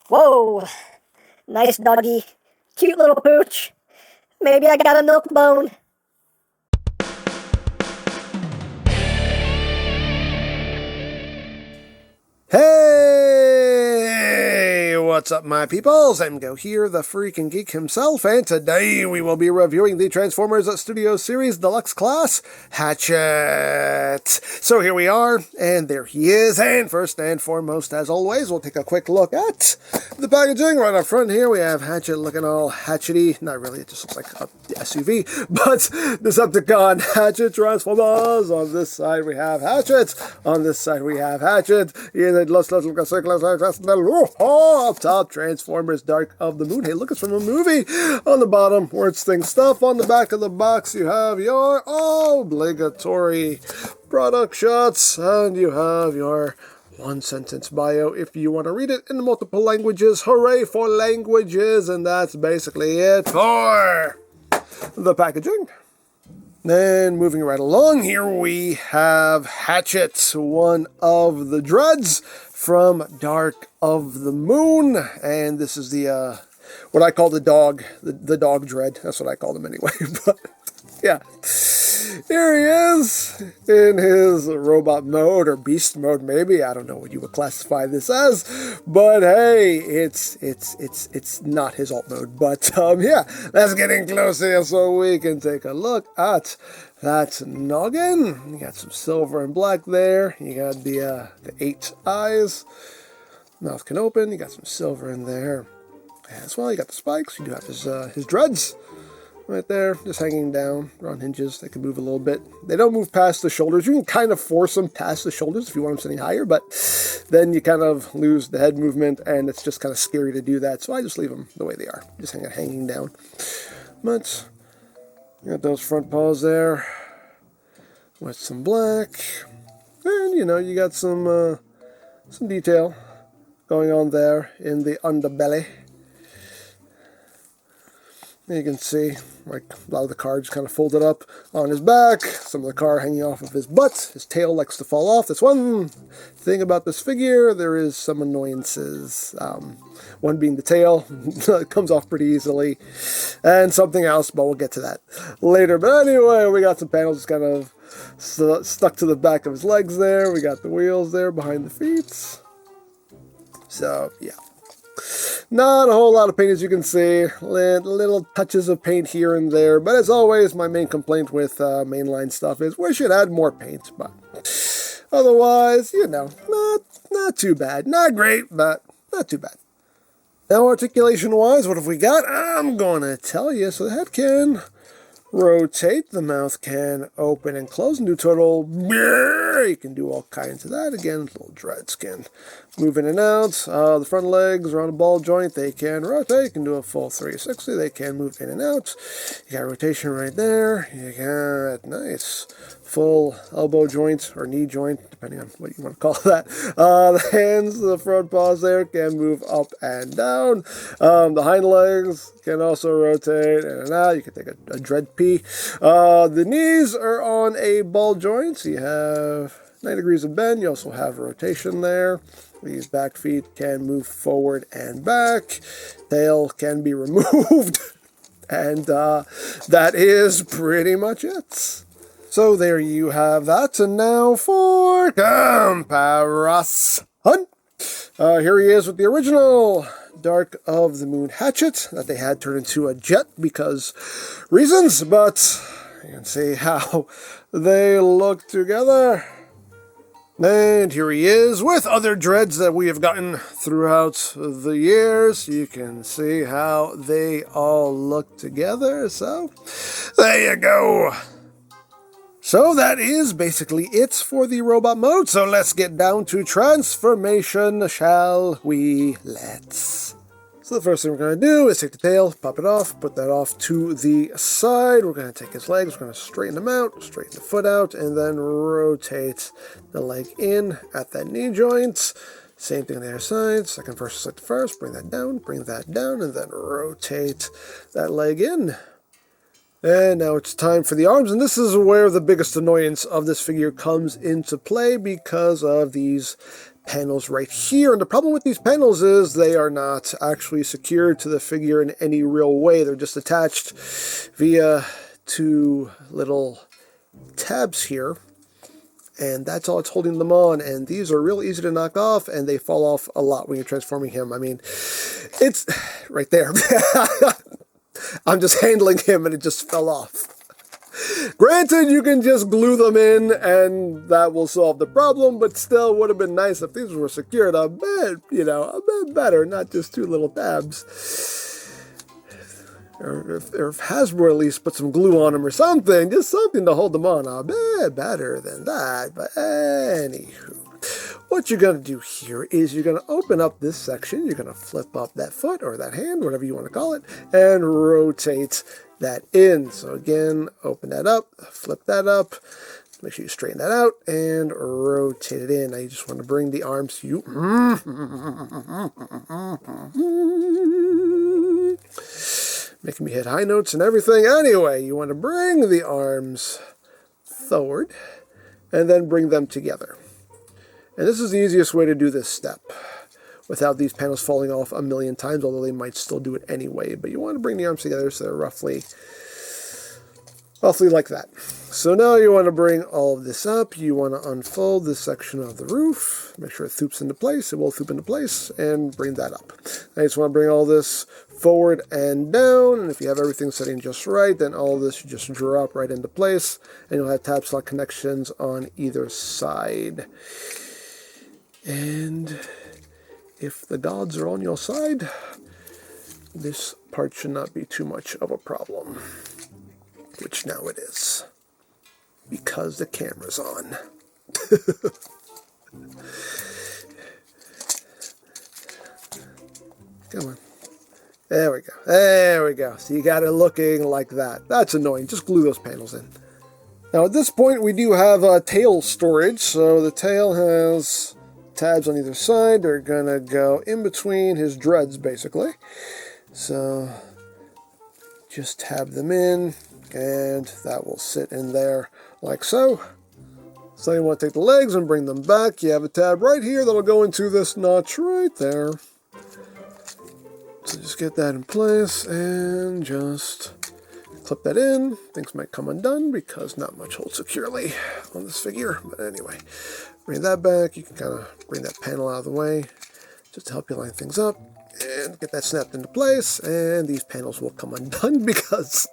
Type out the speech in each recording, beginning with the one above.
Whoa, nice doggy. Cute little pooch. Maybe I got a milk bone. Hey, what's up, my peoples? EmGo here, the freaking geek himself, and today we will be reviewing the Transformers Studios Series Deluxe class, Hatchet. So here we are, and there he is, and first and foremost, as always, we'll take a quick look at the packaging. Right up front here, we have Hatchet looking all hatchety. Not really, it just looks like a SUV, but Decepticon Hatchet Transformers. On this side, we have Hatchet. On this side, we have Hatchet. Up top, Transformers Dark of the Moon. Hey, look, it's from a movie. On the bottom, words, things, stuff. On the back of the box, you have your obligatory product shots, and you have your one-sentence bio if you want to read it in multiple languages. Hooray for languages! And that's basically it for the packaging. Then moving right along, here we have Hatchet, one of the dreads from Dark of the Moon, and this is the what I call the dog dread. That's what I call them anyway. But yeah, here he is in his robot mode or beast mode, maybe. I don't know what you would classify this as, but hey, it's not his alt mode. But yeah, let's get in close here so we can take a look at that noggin. You got some silver and black there. You got the 8 eyes. Mouth can open. You got some silver in there as well. You got the spikes. You do have his dreads right there, just hanging down on hinges. They can move a little bit. They don't move past the shoulders. You can kind of force them past the shoulders if you want them sitting higher, but then you kind of lose the head movement, and it's just kind of scary to do that. So I just leave them the way they are, just hanging down. But you got those front paws there with some black, and you got some detail going on there in the underbelly. You can see, like, a lot of the cards kind of folded up on his back, some of the car hanging off of his butt. His tail likes to fall off. That's one thing about this figure. There is some annoyances. One being the tail. It comes off pretty easily. And something else, but we'll get to that later. But anyway, we got some panels just kind of stuck to the back of his legs there. We got the wheels there behind the feet. So, yeah. Not a whole lot of paint, as you can see. Little touches of paint here and there. But as always, my main complaint with mainline stuff is we should add more paint. But otherwise, not too bad. Not great, but not too bad. Now, articulation-wise, what have we got? I'm going to tell you. So the head can rotate. The mouth can open and close. New total. You can do all kinds of that. Again, little dreads can move in and out. The front legs are on a ball joint. They can rotate. You can do a full 360. They can move in and out. You got rotation right there. You got nice full elbow joint or knee joint, depending on what you want to call that. The hands, the front paws there can move up and down. The hind legs can also rotate in and out. You can take a dread pee. The knees are on a ball joint, so you have 9 degrees of bend. You also have rotation there. These back feet can move forward and back. Tail can be removed. And that is pretty much it. So there you have that. And now for comparison. Here he is with the original Dark of the Moon Hatchet that they had turned into a jet because reasons, but you can see how they look together. And here he is with other dreads that we have gotten throughout the years. You can see how they all look together. So there you go. So that is basically it for the robot mode. So let's get down to transformation, shall we? Let's. So the first thing we're going to do is take the tail, pop it off, put that off to the side. We're going to take his legs, we're going to straighten them out, straighten the foot out, and then rotate the leg in at that knee joint. Same thing on the other side. Second versus like the first. Bring that down, and then rotate that leg in. And now it's time for the arms, and this is where the biggest annoyance of this figure comes into play because of these panels right here. And the problem with these panels is they are not actually secured to the figure in any real way. They're just attached via two little tabs here, and that's all that's holding them on. And these are real easy to knock off, and they fall off a lot when you're transforming him. I mean, it's right there. I'm just handling him and it just fell off. Granted, you can just glue them in and that will solve the problem, but still would have been nice if these were secured a bit, a bit better, not just two little tabs. Or if Hasbro at least put some glue on them or something, just something to hold them on a bit better than that. But anywho, what you're going to do here is you're going to open up this section, you're going to flip up that foot or that hand, whatever you want to call it, and rotate that in. So again, open that up, flip that up, make sure you straighten that out, and rotate it in. Now you just want to bring the arms to you. Making me hit high notes and everything. Anyway, you want to bring the arms forward and then bring them together. And this is the easiest way to do this step without these panels falling off a million times, although they might still do it anyway. But you want to bring the arms together so they're roughly like that. So now you want to bring all of this up. You want to unfold this section of the roof. Make sure it thoops into place. It will thoop into place, and bring that up. I just want to bring all this forward and down. And if you have everything setting just right, then all of this should just drop right into place. And you'll have tab slot connections on either side. And if the gods are on your side, this part should not be too much of a problem. Which now it is, because the camera's on. Come on. There we go. There we go. So you got it looking like that. That's annoying. Just glue those panels in. Now at this point we do have tail storage. So the tail has tabs on either side. They're going to go in between his dreads basically. So just tab them in. And that will sit in there like so. So you want to take the legs and bring them back. You have a tab right here that'll go into this notch right there. So just get that in place and just clip that in. Things might come undone because not much holds securely on this figure. But anyway, bring that back. You can kind of bring that panel out of the way just to help you line things up. And get that snapped into place. And these panels will come undone because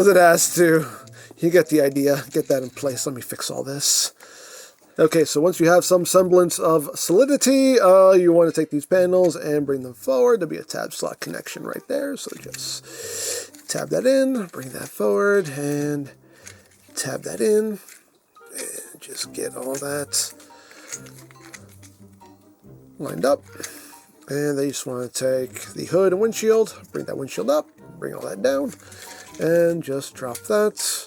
it has to. You get the idea. Get that in place. Let me fix all this. Okay, so once you have some semblance of solidity, you want to take these panels and bring them forward. There'll be a tab slot connection right there. So just tab that in, bring that forward, and tab that in. And just get all that lined up. And then you just want to take the hood and windshield, bring that windshield up, bring all that down, and just drop that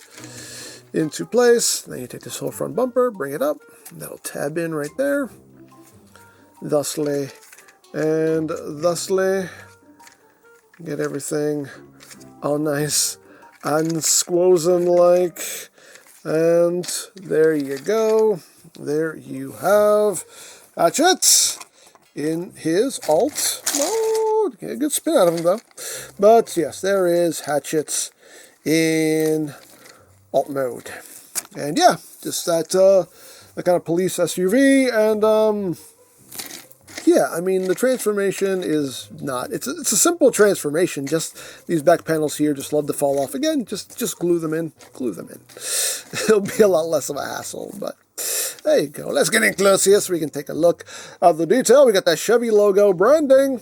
into place. Then you take this whole front bumper, bring it up, that'll tab in right there, thusly and thusly. Get everything all nice and squozen like, and there you go. There you have Hatchet in his alt mode. Get a good spin out of him though. But yes, there is Hatchet in alt mode. And yeah, just that kind of police SUV. And yeah, I mean the transformation is not, it's a simple transformation. Just these back panels here just love to fall off. Again, just glue them in. It'll be a lot less of a hassle, but there you go. Let's get in close here so we can take a look at the detail. We got that Chevy logo branding.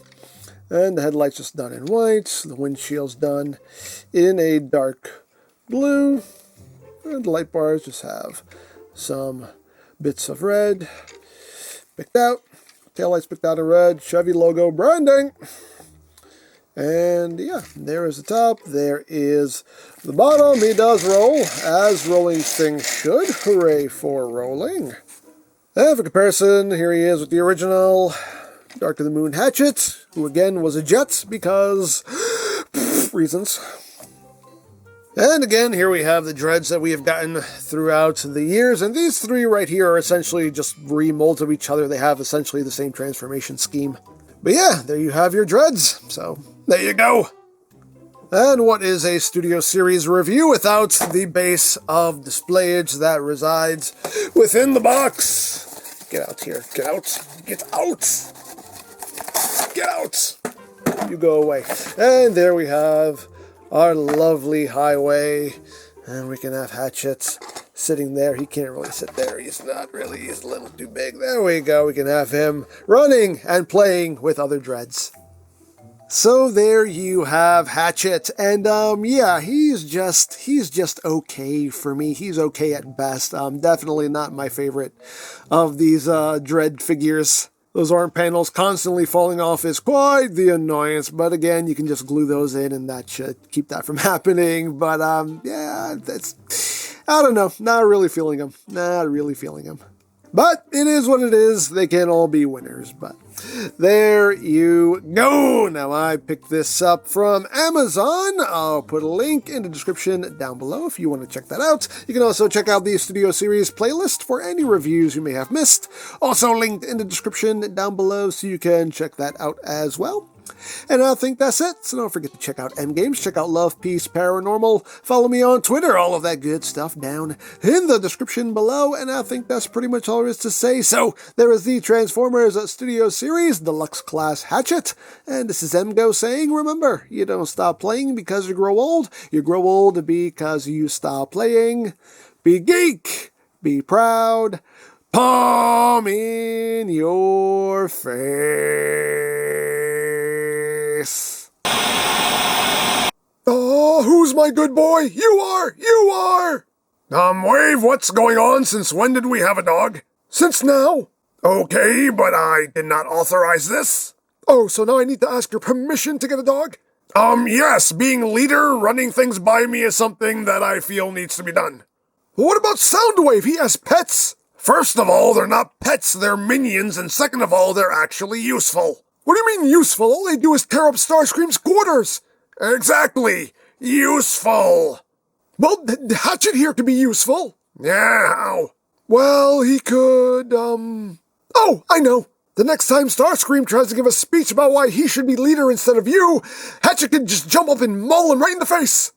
And the headlight's just done in white. The windshield's done in a dark blue. And the light bars just have some bits of red picked out. Taillights picked out in red. Chevy logo branding. And yeah, there is the top. There is the bottom. He does roll, as rolling things should. Hooray for rolling. And for comparison, here he is with the original Dark of the Moon Hatchet, who again was a jet because reasons. And again, here we have the dreads that we have gotten throughout the years, and these three right here are essentially just remolds of each other. They have essentially the same transformation scheme. But yeah, there you have your dreads, so there you go. And what is a Studio Series review without the base of displayage that resides within the box? Get out here, get out, get out, get out, you go away. And there we have our lovely highway, and we can have Hatchet sitting there. He can't really sit there, he's not really, he's a little too big. There we go, we can have him running and playing with other dreads. So there you have Hatchet, and yeah, he's just okay for me. He's okay at best. Definitely not my favorite of these dread figures. Those arm panels constantly falling off is quite the annoyance, but again, you can just glue those in and that should keep that from happening. But yeah, I don't know, not really feeling them. But it is what it is. They can't all be winners, but there you go. Now, I picked this up from Amazon. I'll put a link in the description down below if you want to check that out. You can also check out the Studio Series playlist for any reviews you may have missed. Also linked in the description down below, so you can check that out as well. And I think that's it, so don't forget to check out EmGo's, check out Love, Peace, Paranormal, follow me on Twitter, all of that good stuff down in the description below, and I think that's pretty much all there is to say. So, there is the Transformers Studio Series Deluxe Class Hatchet, and this is EmGo saying, remember, you don't stop playing because you grow old because you stop playing. Be geek, be proud, palm in your face. Oh, who's my good boy? You are! Wave, what's going on? Since when did we have a dog? Since now. Okay, but I did not authorize this. Oh, so now I need to ask your permission to get a dog? Yes, being leader, running things by me is something that I feel needs to be done. What about Soundwave? He has pets. First of all, they're not pets, they're minions, and second of all, they're actually useful. What do you mean useful? All they do is tear up Starscream's quarters. Exactly. Useful. Well, Hatchet here could be useful. Yeah, how? Well, he could, Oh, I know. The next time Starscream tries to give a speech about why he should be leader instead of you, Hatchet can just jump up and maul him right in the face.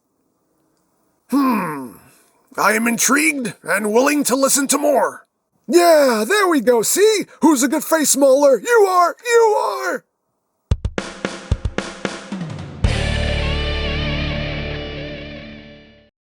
I am intrigued and willing to listen to more. Yeah, there we go. See? Who's a good face mauler? You are!